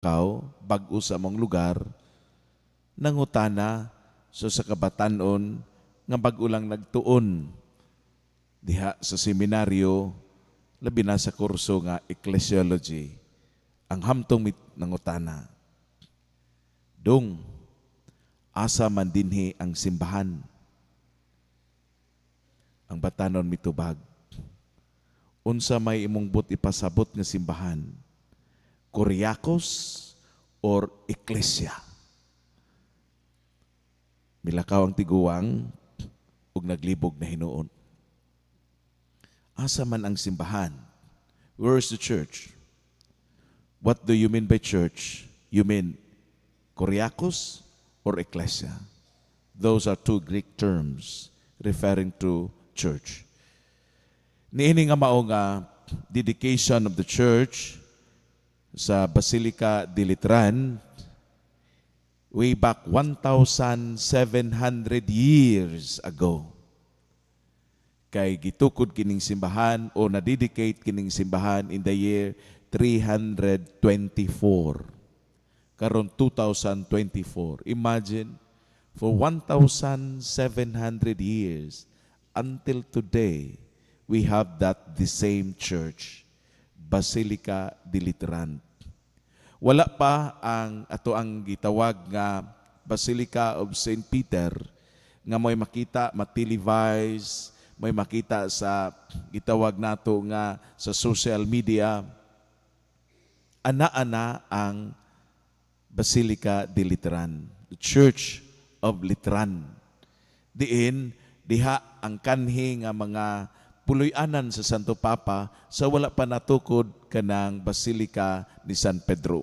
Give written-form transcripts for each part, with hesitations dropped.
ikaw, bag-o sa mong lugar, nangutana, so sa kabatanon, nga bag-o lang nagtuon, diha sa seminaryo, labi na sa kurso nga ecclesiology, ang hamtong nangutana, dong, asa man dinhi ang simbahan, ang batanon mitubag, unsa may imong but ipasabot nga simbahan, Kuriakos or Iglesia. Milakaw ang tiguang ug naglibog na hinuon. Asa man ang simbahan? Where is the church? What do you mean by church? You mean Kuriakos or Iglesia? Those are two Greek terms referring to church. Niini nga mao nga dedication of the church sa Basilica de Litran way back 1,700 years ago. Kay gitukod kining simbahan o na-dedicate kining simbahan in the year 324. Karon 2024. Imagine, for 1,700 years until today, we have the same church, Basilica de Litran. Wala pa ang ato ang gitawag nga Basilica of St. Peter nga may makita, ma-televise, may makita sa gitawag nato nga sa social media. Ana-ana ang Basilica de Litran, the Church of Litran. Diha ang kanhi nga mga puloy-anan sa Santo Papa sa wala pa natukod kanang Basilica ni San Pedro.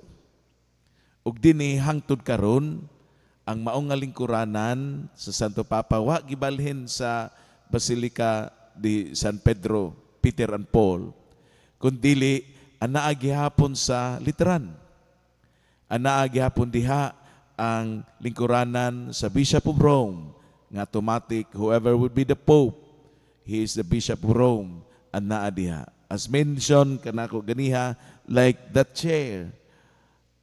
Ug dinhi hangtod karon ang maong nga lingkuranan sa Santo Papa wa gibalhin sa Basilica di San Pedro, Peter and Paul, kundi anaa gihapon sa Litran. Anaa gihapon diha ang lingkuranan sa Bishop of Rome nga automatic whoever would be the Pope, he is the Bishop of Rome, and naadiha. As mentioned, kanako ganiha, like that chair.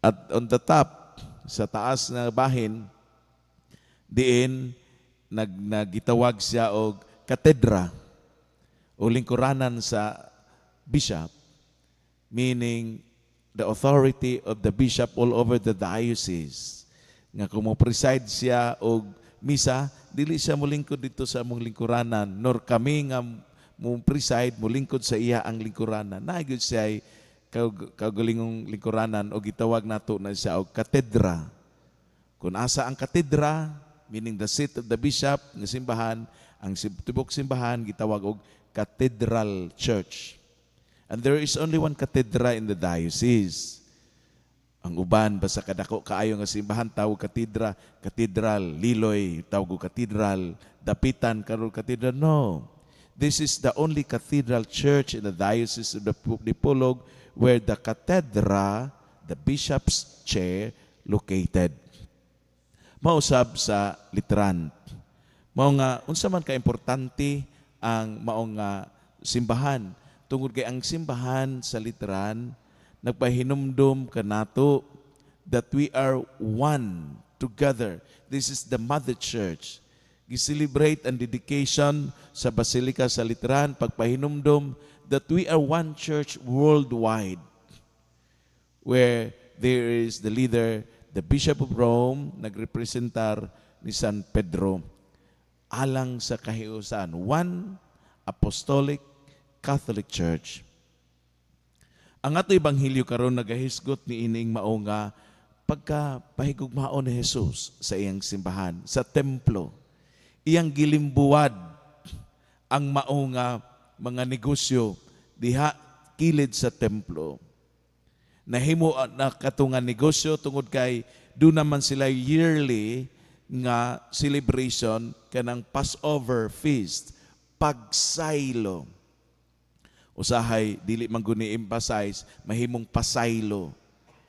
At on the top, sa taas na bahin, diin, nagitawag siya og katedra, o lingkuranan sa bishop, meaning the authority of the bishop all over the diocese. Nga kung mo-preside siya og misa, dili siya mulingkod dito sa among lingkuranan, nor kami nga mo-preside, mulingkod sa iya ang lingkuranan. Nagyod siya ay kaugalingong lingkuranan o gitawag nato na siya og katedra. Kung asa ang katedra, meaning the seat of the bishop ng simbahan, ang tibok simbahan gitawag og cathedral church. And there is only one cathedra in the diocese. Ang uban basta kadako kaayo nga simbahan tawag katedral, Liloy tawag katedral, Dapitan karon katedral. No. This is the only cathedral church in the diocese of the Dipolog where the cathedra, the bishop's chair, located. Mausab sa Litran. Mao nga unsa man ka importante ang mao nga simbahan tungod kay ang simbahan sa Litran nagpahinumdum kanato that we are one together. This is the mother church. Gi-celebrate ang dedication sa Basilica sa Litran, pagpahinumdum that we are one church worldwide, where there is the leader, the Bishop of Rome, nagrepresentar ni San Pedro, alang sa kahiusan, one apostolic Catholic Church. Ang ato ebanghelyo karon nagahisgot ni ining mao nga pagka pahigugmao ni Jesus sa iyang simbahan, sa templo. Iyang gilimbuwad ang mao nga mga negosyo diha kilid sa templo. Nahimo na katungan negosyo tungod kay doon naman sila yearly nga celebration kanang Passover feast, pagsaylo. Usahay, dili man guni emphasize, mahimong pasaylo,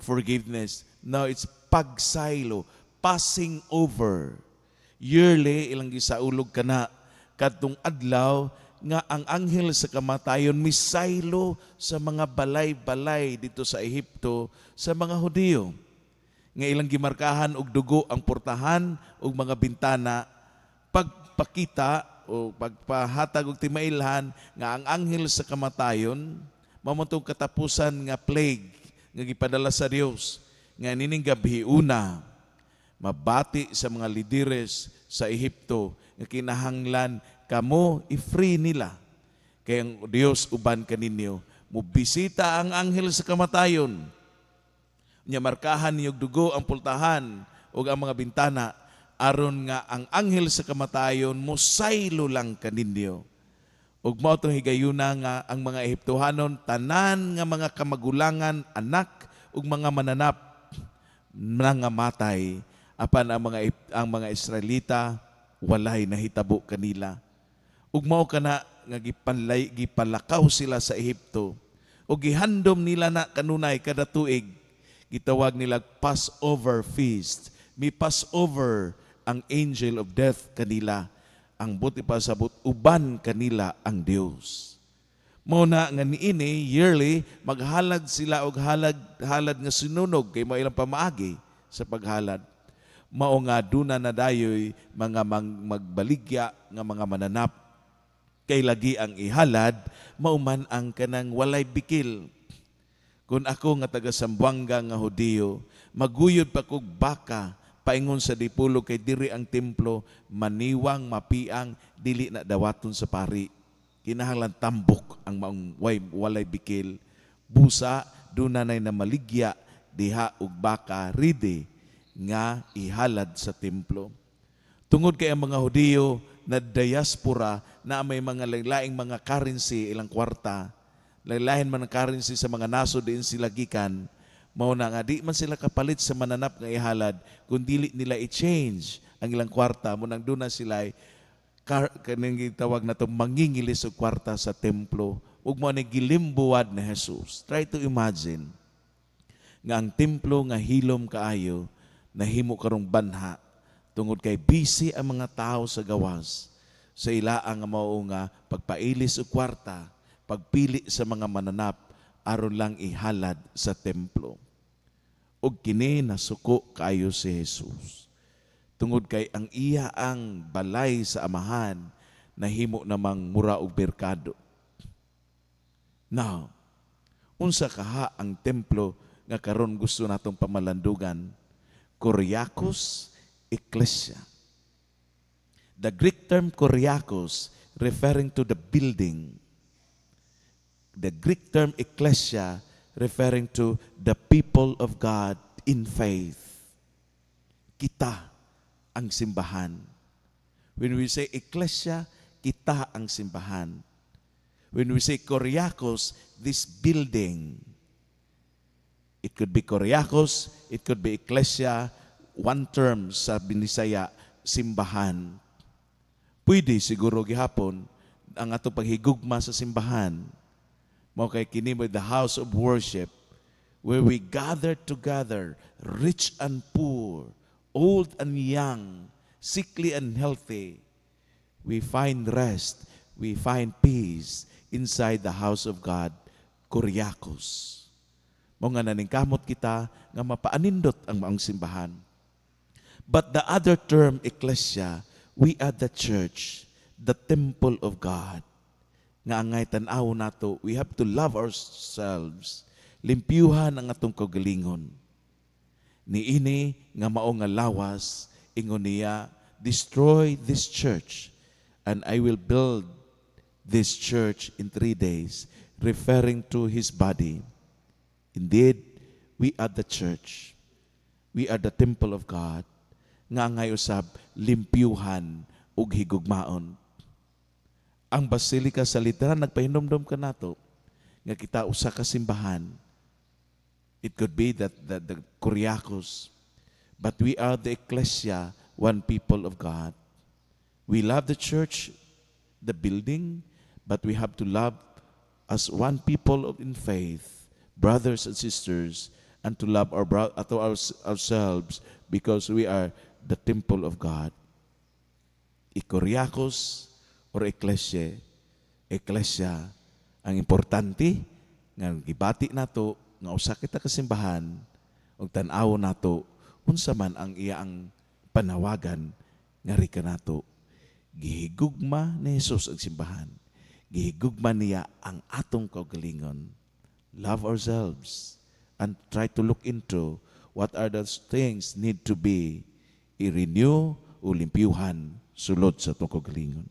forgiveness. No, it's pagsaylo, passing over. Yearly, ilang gisaulog ka na, kadtong adlaw nga ang anghel sa kamatayon misaylo sa mga balay-balay dito sa Ehipto sa mga Hudiyo. Nga ilang gimarkahan og dugo ang portahan og mga bintana, pagpakita o pagpahatag og timailhan nga ang anghel sa kamatayon mamutong katapusan nga plague nga gipadala sa Dios nga nining gabi una mabati sa mga lideres sa Ehipto nga kinahanglan kamo i-free nila. Kaya ang Dios uban kaninyo, mubisita ang anghel sa kamatayon. Nya markahan niyog dugo ang pultahan o ang mga bintana, aron nga ang anghel sa kamatayon musaylo lang kaninyo. Ug mao tong higayuna nga ang mga Ehiptohanon, tanan nga mga kamagulangan, anak ug mga mananap nangamatay, apan ang mga Israelita walay nahitabo kanila. Ug mao kana nga gipalakaw sila sa Ehipto ug gihandom nila na kanunay kada tuig, gitawag nila Passover feast. May Passover ang angel of death kanila, ang buti pa sabot uban kanila ang Dios. Mao na nga niini yearly maghalad sila og halad nga sinunog kay mao ilang pamaagi sa paghalad. Mao nga duna na dayoy mga magbaligya nga mga mananap kay lagi ang ihalad mauman ang kanang walay bikil. Kung ako nga taga Sambuanga nga Hudiyo, maguyod pa kog baka paingon sa dipulo kay diri ang templo, maniwang mapiang dili na dawaton sa pari. Kinahanglan tambok ang maong walay bikil. Busa dunay na maligya diha og baka ready nga ihalad sa templo. Tungod kay ang mga Hudiyo na diaspora na may mga lain-laing mga currency ilang kwarta, lain-lain man ang currency sa mga naso diin sila gikan, mao na nga di man sila kapalit sa mananap nga ihalad kun dili nila i-change ang ilang kwarta mo nang duna sila kaning gitawag nato mangingilis og kwarta sa templo ug mo ni gilimbuwad ni Jesus. Try to imagine nga ang templo nga hilom kaayo nahimo karong banha tungod kay busy ang mga tao sa gawas sa ilaang nga mao nga pagpailis og kwarta, pagpili sa mga mananap aron lang ihalad sa templo. Og kini nasuko kayo si Jesus. Tungod kay ang iya ang balay sa amahan nahimo namang mura og merkado. Now, unsa kaha ang templo nga karon gusto natong pamalandugan? Kyriakos Ecclesia. The Greek term Kyriakos referring to the building. The Greek term Ecclesia referring to the people of God in faith. Kita ang simbahan. When we say Ecclesia, kita ang simbahan. When we say Kyriakos, this building. It could be Kyriakos, it could be Ecclesia, one term sa Binisaya, simbahan. Pwede siguro gihapon ang ato paghigugma sa simbahan. Mao kay kini mo the house of worship where we gather together, rich and poor, old and young, sickly and healthy. We find rest, we find peace inside the house of God, Kyriakos. Mao nga naningkamot kita nga mapaanindot ang maong simbahan. But the other term, Ecclesia, we are the church, the temple of God. Nga angay tan-aw nato, we have to love ourselves. Limpyuhan ang atong kaugalingon. Niini nga mao nga lawas, ingon niya, destroy this church, and I will build this church in 3 days, referring to his body. Indeed, we are the church. We are the temple of God. Nga ngay usab limpyuhan ug higugmaon. Ang basilika sa literal nagpahinomdom ka nato nga kita usa ka simbahan. It could be that the Kyriakos, but we are the Ecclesia, one people of God. We love the church, the building, but we have to love as one people in faith, brothers and sisters, and to love ourselves because we are the temple of God. Kyriakos or Ecclesia, Eklesya, ang importante nga gibati nato nga usa kita kasimbahan ug tan-aw nato unsa man ang iyang panawagan nga rika nato. Gihigugma ni Jesus ang simbahan. Gihigugma niya ang atong kaugalingon. Love ourselves and try to look into what are those things need to be i-renew o limpyuhan sulod sa atong kaugalingon.